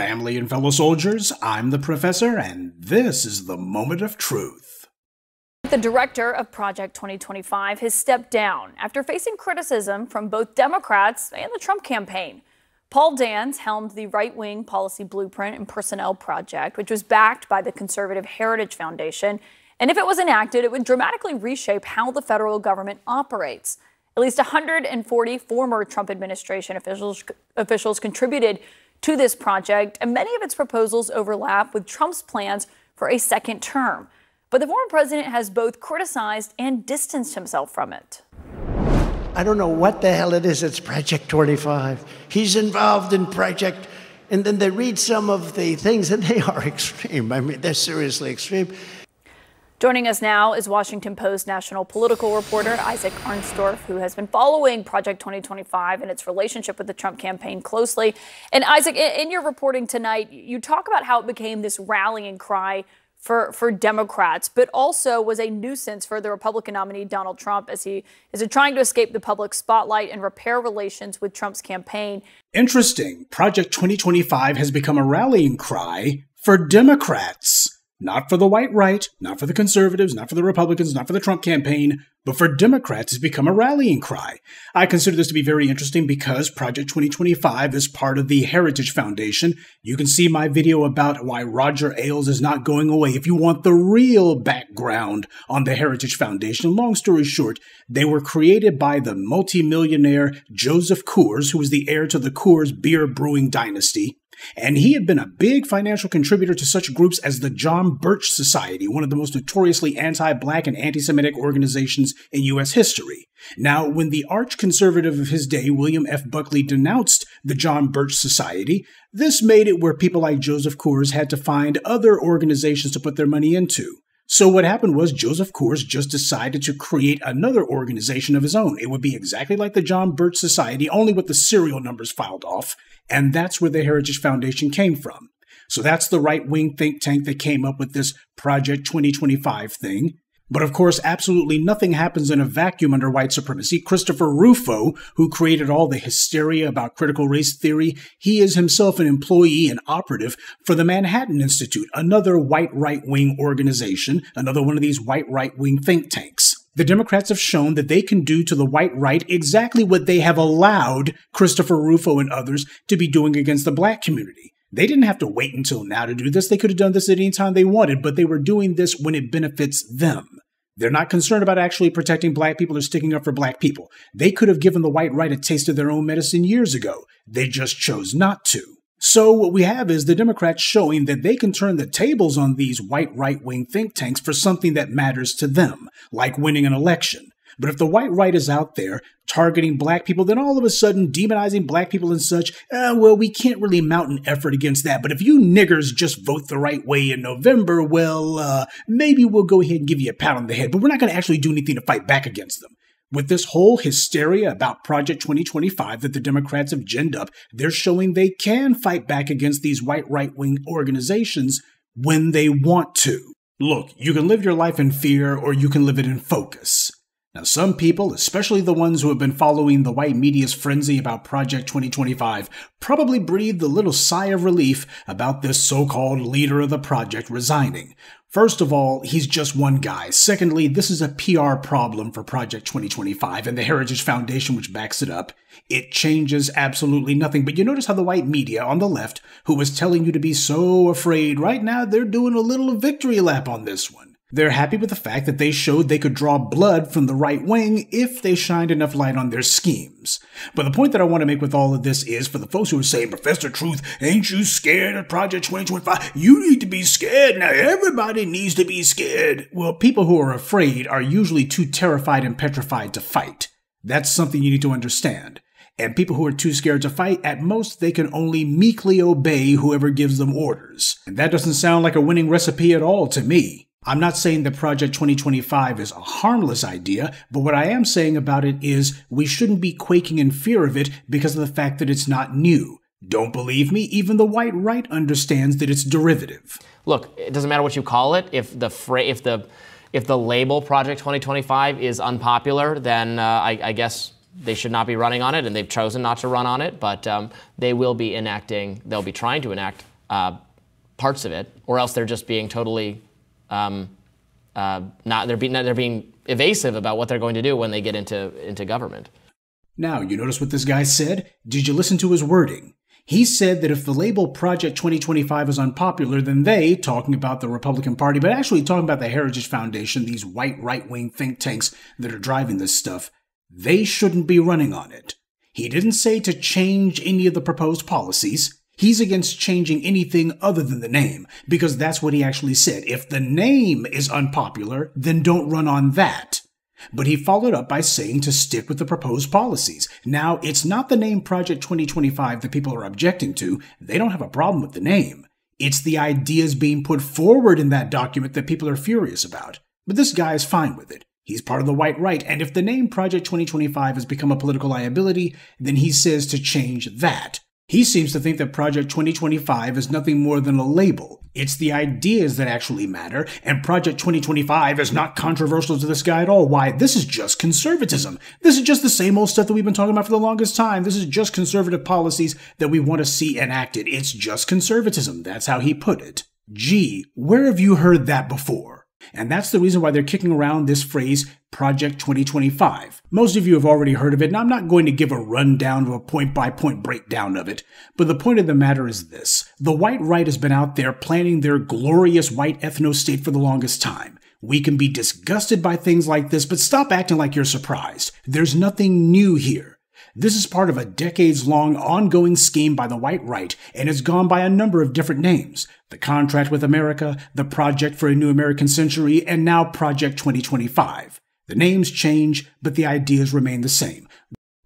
Family and fellow soldiers, I'm the Professor, and this is the Moment of Truth. The director of Project 2025 has stepped down after facing criticism from both Democrats and the Trump campaign. Paul Dans helmed the right-wing policy blueprint and personnel project, which was backed by the conservative Heritage Foundation. And if it was enacted, it would dramatically reshape how the federal government operates. At least 140 former Trump administration officials contributed to this project, and many of its proposals overlap with Trump's plans for a second term. But the former president has both criticized and distanced himself from it. I don't know what the hell it is. It's Project 25. He's involved in Project, and then they read some of the things, and they are extreme. I mean, they're seriously extreme. Joining us now is Washington Post national political reporter Isaac Arnstorff, who has been following Project 2025 and its relationship with the Trump campaign closely. And Isaac, in your reporting tonight, you talk about how it became this rallying cry for Democrats, but also was a nuisance for the Republican nominee Donald Trump as he is trying to escape the public spotlight and repair relations with Trump's campaign. Interesting. Project 2025 has become a rallying cry for Democrats. Not for the white right, not for the conservatives, not for the Republicans, not for the Trump campaign, but for Democrats has become a rallying cry. I consider this to be very interesting because Project 2025 is part of the Heritage Foundation. You can see my video about why Roger Ailes is not going away if you want the real background on the Heritage Foundation. Long story short, they were created by the multimillionaire Joseph Coors, who was the heir to the Coors beer brewing dynasty. And he had been a big financial contributor to such groups as the John Birch Society, one of the most notoriously anti-black and anti-Semitic organizations in U.S. history. Now, when the arch-conservative of his day, William F. Buckley, denounced the John Birch Society, this made it where people like Joseph Coors had to find other organizations to put their money into. So what happened was Joseph Coors just decided to create another organization of his own. It would be exactly like the John Birch Society, only with the serial numbers filed off. And that's where the Heritage Foundation came from. So that's the right-wing think tank that came up with this Project 2025 thing. But of course, absolutely nothing happens in a vacuum under white supremacy. Christopher Rufo, who created all the hysteria about critical race theory, he is himself an employee and operative for the Manhattan Institute, another white right-wing organization, another one of these white right-wing think tanks. The Democrats have shown that they can do to the white right exactly what they have allowed Christopher Rufo and others to be doing against the black community. They didn't have to wait until now to do this. They could have done this at any time they wanted, but they were doing this when it benefits them. They're not concerned about actually protecting black people or sticking up for black people. They could have given the white right a taste of their own medicine years ago. They just chose not to. So what we have is the Democrats showing that they can turn the tables on these white right-wing think tanks for something that matters to them, like winning an election. But if the white right is out there targeting black people, then all of a sudden demonizing black people and such, well, we can't really mount an effort against that. But if you niggers just vote the right way in November, well, maybe we'll go ahead and give you a pat on the head. But we're not going to actually do anything to fight back against them. With this whole hysteria about Project 2025 that the Democrats have ginned up, they're showing they can fight back against these white right-wing organizations when they want to. Look, you can live your life in fear or you can live it in focus. Now, some people, especially the ones who have been following the white media's frenzy about Project 2025, probably breathed a little sigh of relief about this so-called leader of the project resigning. First of all, he's just one guy. Secondly, this is a PR problem for Project 2025 and the Heritage Foundation, which backs it up. It changes absolutely nothing. But you notice how the white media on the left, who was telling you to be so afraid, right now they're doing a little victory lap on this one. They're happy with the fact that they showed they could draw blood from the right wing if they shined enough light on their schemes. But the point that I want to make with all of this is, for the folks who are saying, Professor Truth, ain't you scared of Project 2025? You need to be scared. Now everybody needs to be scared. Well, people who are afraid are usually too terrified and petrified to fight. That's something you need to understand. And people who are too scared to fight, at most, they can only meekly obey whoever gives them orders. And that doesn't sound like a winning recipe at all to me. I'm not saying that Project 2025 is a harmless idea, but what I am saying about it is we shouldn't be quaking in fear of it because of the fact that it's not new. Don't believe me? Even the white right understands that it's derivative. Look, it doesn't matter what you call it. If the label Project 2025 is unpopular, then I guess they should not be running on it, and they've chosen not to run on it. But they will be enacting. They'll be trying to enact parts of it, or else they're just being totally they're being evasive about what they're going to do when they get into government. Now, you notice what this guy said? Did you listen to his wording? He said that if the label Project 2025 is unpopular, then they, talking about the Republican Party, but actually talking about the Heritage Foundation, these white right-wing think tanks that are driving this stuff, they shouldn't be running on it. He didn't say to change any of the proposed policies. He's against changing anything other than the name, because that's what he actually said. If the name is unpopular, then don't run on that. But he followed up by saying to stick with the proposed policies. Now, it's not the name Project 2025 that people are objecting to. They don't have a problem with the name. It's the ideas being put forward in that document that people are furious about. But this guy is fine with it. He's part of the white right, and if the name Project 2025 has become a political liability, then he says to change that. He seems to think that Project 2025 is nothing more than a label. It's the ideas that actually matter, and Project 2025 is not controversial to this guy at all. Why? This is just conservatism. This is just the same old stuff that we've been talking about for the longest time. This is just conservative policies that we want to see enacted. It's just conservatism. That's how he put it. Gee, where have you heard that before? And that's the reason why they're kicking around this phrase, Project 2025. Most of you have already heard of it, and I'm not going to give a rundown of a point-by-point breakdown of it, but the point of the matter is this. The white right has been out there planning their glorious white ethno-state for the longest time. We can be disgusted by things like this, but stop acting like you're surprised. There's nothing new here. This is part of a decades-long ongoing scheme by the white right, and it's gone by a number of different names. The Contract with America, the Project for a New American Century, and now Project 2025. The names change, but the ideas remain the same.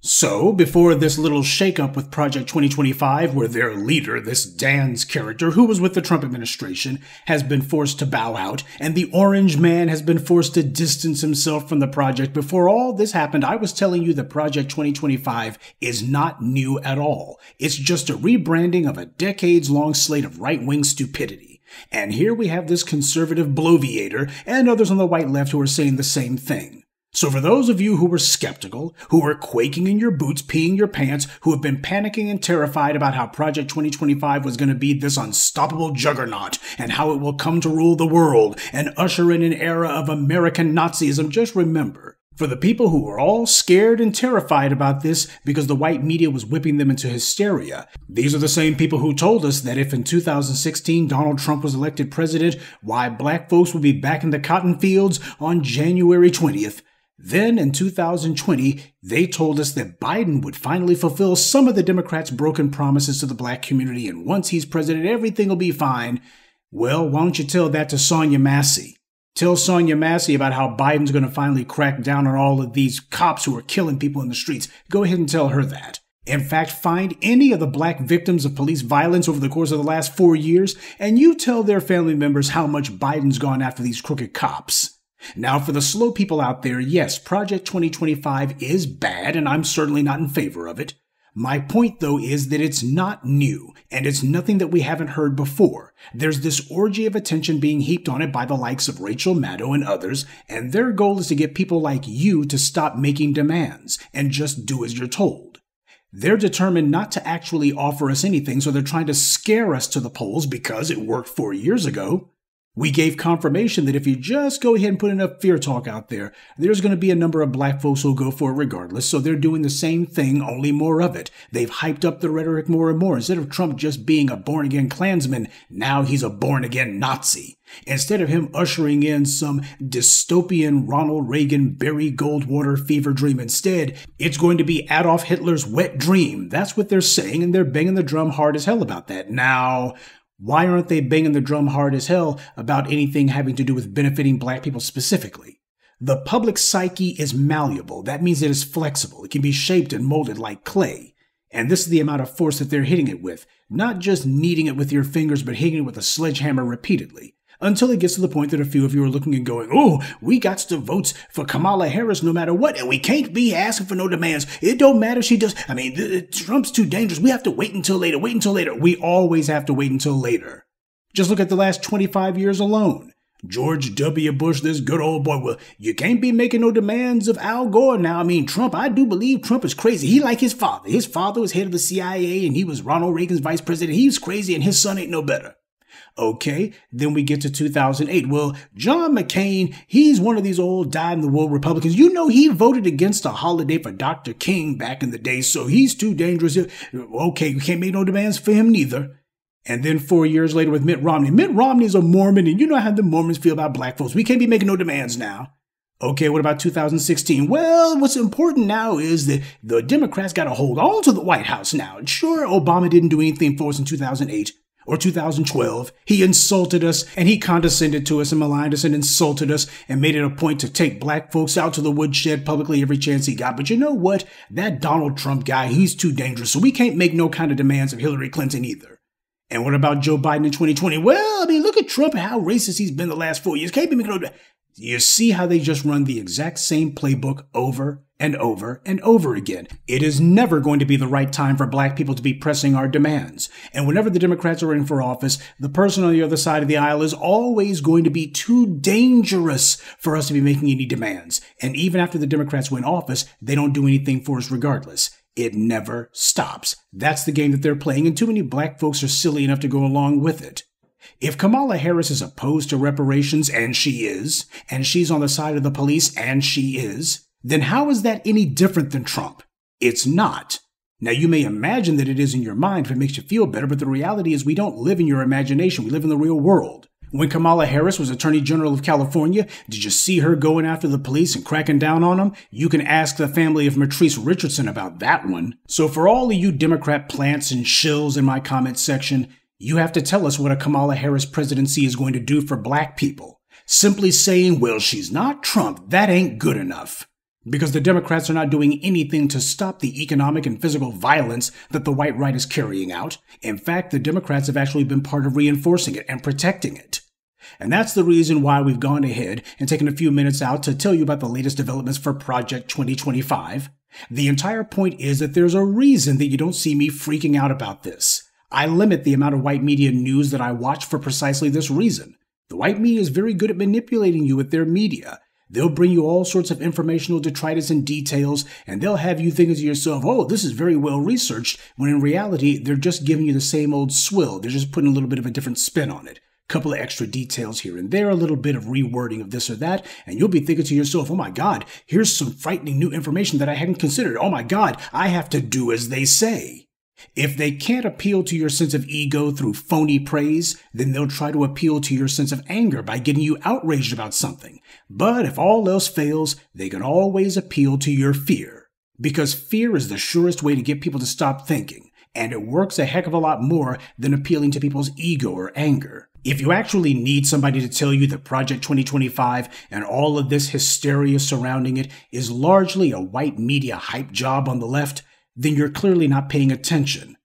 So, before this little shakeup with Project 2025, where their leader, this Dan's character, who was with the Trump administration, has been forced to bow out, and the Orange Man has been forced to distance himself from the project, before all this happened, I was telling you that Project 2025 is not new at all. It's just a rebranding of a decades-long slate of right-wing stupidity. And here we have this conservative bloviator and others on the white left who are saying the same thing. So for those of you who were skeptical, who were quaking in your boots, peeing your pants, who have been panicking and terrified about how Project 2025 was going to be this unstoppable juggernaut and how it will come to rule the world and usher in an era of American Nazism, just remember, for the people who were all scared and terrified about this because the white media was whipping them into hysteria, these are the same people who told us that if in 2016 Donald Trump was elected president, why black folks would be back in the cotton fields on January 20th. Then, in 2020, they told us that Biden would finally fulfill some of the Democrats' broken promises to the black community, and once he's president, everything will be fine. Well, why don't you tell that to Sonia Massey? Tell Sonia Massey about how Biden's going to finally crack down on all of these cops who are killing people in the streets. Go ahead and tell her that. In fact, find any of the black victims of police violence over the course of the last 4 years, and you tell their family members how much Biden's gone after these crooked cops. Now, for the slow people out there, yes, Project 2025 is bad, and I'm certainly not in favor of it. My point, though, is that it's not new, and it's nothing that we haven't heard before. There's this orgy of attention being heaped on it by the likes of Rachel Maddow and others, and their goal is to get people like you to stop making demands and just do as you're told. They're determined not to actually offer us anything, so they're trying to scare us to the polls because it worked 4 years ago. We gave confirmation that if you just go ahead and put enough fear talk out there, there's going to be a number of black folks who'll go for it regardless, so they're doing the same thing, only more of it. They've hyped up the rhetoric more and more. Instead of Trump just being a born-again Klansman, now he's a born-again Nazi. Instead of him ushering in some dystopian Ronald Reagan Barry Goldwater fever dream instead, it's going to be Adolf Hitler's wet dream. That's what they're saying, and they're banging the drum hard as hell about that. Now, why aren't they banging the drum hard as hell about anything having to do with benefiting black people specifically? The public psyche is malleable. That means it is flexible. It can be shaped and molded like clay. And this is the amount of force that they're hitting it with. Not just kneading it with your fingers, but hitting it with a sledgehammer repeatedly. Until it gets to the point that a few of you are looking and going, oh, we got to votes for Kamala Harris no matter what, and we can't be asking for no demands. It don't matter if she does. I mean, Trump's too dangerous. We have to wait until later. We always have to wait until later. Just look at the last 25 years alone. George W. Bush, this good old boy. Well, you can't be making no demands of Al Gore now. I mean, Trump, I do believe Trump is crazy. He like his father. His father was head of the CIA and he was Ronald Reagan's vice president. He's crazy and his son ain't no better. Okay, then we get to 2008. Well, John McCain, he's one of these old dyed-in-the-wool Republicans. You know, he voted against a holiday for Dr. King back in the day, so he's too dangerous. Okay, you can't make no demands for him neither. And then 4 years later with Mitt Romney. Mitt Romney is a Mormon, and you know how the Mormons feel about black folks. We can't be making no demands now. Okay, what about 2016? Well, what's important now is that the Democrats got to hold on to the White House now. And sure, Obama didn't do anything for us in 2008. Or 2012, he insulted us and he condescended to us and maligned us and insulted us and made it a point to take black folks out to the woodshed publicly every chance he got. But you know what? That Donald Trump guy, he's too dangerous. So we can't make no kind of demands of Hillary Clinton either. And what about Joe Biden in 2020? Well, I mean, look at Trump and how racist he's been the last 4 years. Can't be making no. You see how they just run the exact same playbook over and over and over again. It is never going to be the right time for black people to be pressing our demands. And whenever the Democrats are in for office, the person on the other side of the aisle is always going to be too dangerous for us to be making any demands. And even after the Democrats win office, they don't do anything for us regardless. It never stops. That's the game that they're playing, and too many black folks are silly enough to go along with it. If Kamala Harris is opposed to reparations, and she is, and she's on the side of the police, and she is, then how is that any different than Trump? It's not. Now, you may imagine that it is in your mind if it makes you feel better, but the reality is we don't live in your imagination. We live in the real world. When Kamala Harris was Attorney General of California, did you see her going after the police and cracking down on them? You can ask the family of Matrice Richardson about that one. So for all of you Democrat plants and shills in my comment section, you have to tell us what a Kamala Harris presidency is going to do for black people. Simply saying, well, she's not Trump, that ain't good enough. Because the Democrats are not doing anything to stop the economic and physical violence that the white right is carrying out. In fact, the Democrats have actually been part of reinforcing it and protecting it. And that's the reason why we've gone ahead and taken a few minutes out to tell you about the latest developments for Project 2025. The entire point is that there's a reason that you don't see me freaking out about this. I limit the amount of white media news that I watch for precisely this reason. The white media is very good at manipulating you with their media. They'll bring you all sorts of informational detritus and details, and they'll have you thinking to yourself, oh, this is very well researched, when in reality, they're just giving you the same old swill. They're just putting a little bit of a different spin on it. A couple of extra details here and there, a little bit of rewording of this or that, and you'll be thinking to yourself, oh my God, here's some frightening new information that I hadn't considered. Oh my God, I have to do as they say. If they can't appeal to your sense of ego through phony praise, then they'll try to appeal to your sense of anger by getting you outraged about something. But if all else fails, they can always appeal to your fear. Because fear is the surest way to get people to stop thinking, and it works a heck of a lot more than appealing to people's ego or anger. If you actually need somebody to tell you that Project 2025 and all of this hysteria surrounding it is largely a white media hype job on the left, then you're clearly not paying attention.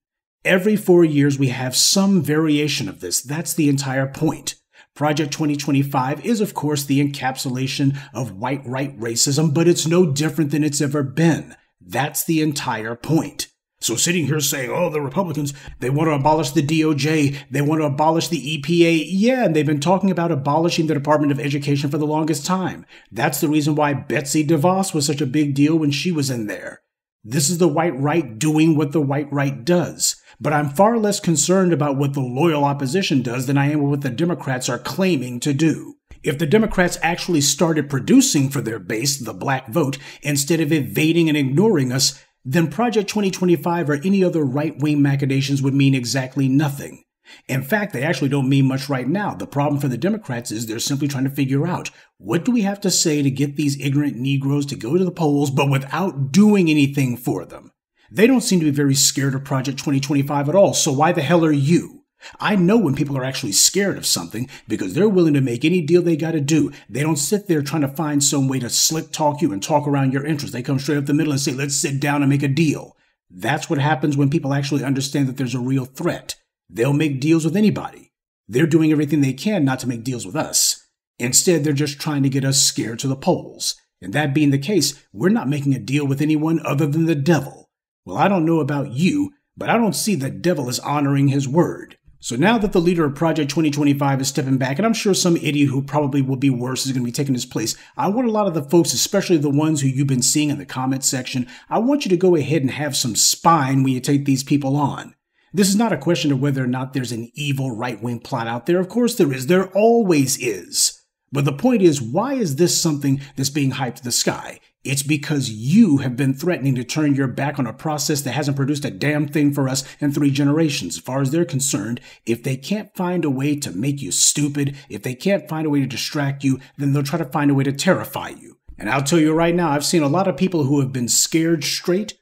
Every 4 years we have some variation of this. That's the entire point. Project 2025 is, of course, the encapsulation of white right racism, but it's no different than it's ever been. That's the entire point. So sitting here saying, oh, the Republicans, they want to abolish the DOJ, they want to abolish the EPA. Yeah, and they've been talking about abolishing the Department of Education for the longest time. That's the reason why Betsy DeVos was such a big deal when she was in there. This is the white right doing what the white right does. But I'm far less concerned about what the loyal opposition does than I am with what the Democrats are claiming to do. If the Democrats actually started producing for their base, the black vote, instead of evading and ignoring us, then Project 2025 or any other right-wing machinations would mean exactly nothing. In fact, they actually don't mean much right now. The problem for the Democrats is they're simply trying to figure out, what do we have to say to get these ignorant Negroes to go to the polls, but without doing anything for them? They don't seem to be very scared of Project 2025 at all, so why the hell are you? I know when people are actually scared of something because they're willing to make any deal they got to do. They don't sit there trying to find some way to slick talk you and talk around your interests. They come straight up the middle and say, let's sit down and make a deal. That's what happens when people actually understand that there's a real threat. They'll make deals with anybody. They're doing everything they can not to make deals with us. Instead, they're just trying to get us scared to the polls. And that being the case, we're not making a deal with anyone other than the devil. Well, I don't know about you, but I don't see the devil as honoring his word. So now that the leader of Project 2025 is stepping back, and I'm sure some idiot who probably will be worse is going to be taking his place, I want a lot of the folks, especially the ones who you've been seeing in the comments section, I want you to go ahead and have some spine when you take these people on. This is not a question of whether or not there's an evil right-wing plot out there. Of course there is. There always is. But the point is, why is this something that's being hyped to the sky? It's because you have been threatening to turn your back on a process that hasn't produced a damn thing for us in 3 generations. As far as they're concerned, if they can't find a way to make you stupid, if they can't find a way to distract you, then they'll try to find a way to terrify you. And I'll tell you right now, I've seen a lot of people who have been scared straight,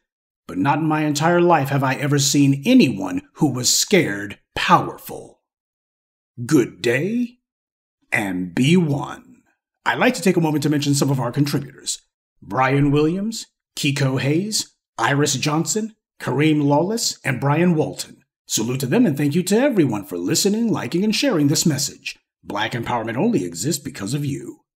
but not in my entire life have I ever seen anyone who was scared powerful. Good day, and be one. I'd like to take a moment to mention some of our contributors. Brian Williams, Kiko Hayes, Iris Johnson, Kareem Lawless, and Brian Walton. Salute to them and thank you to everyone for listening, liking, and sharing this message. Black empowerment only exists because of you.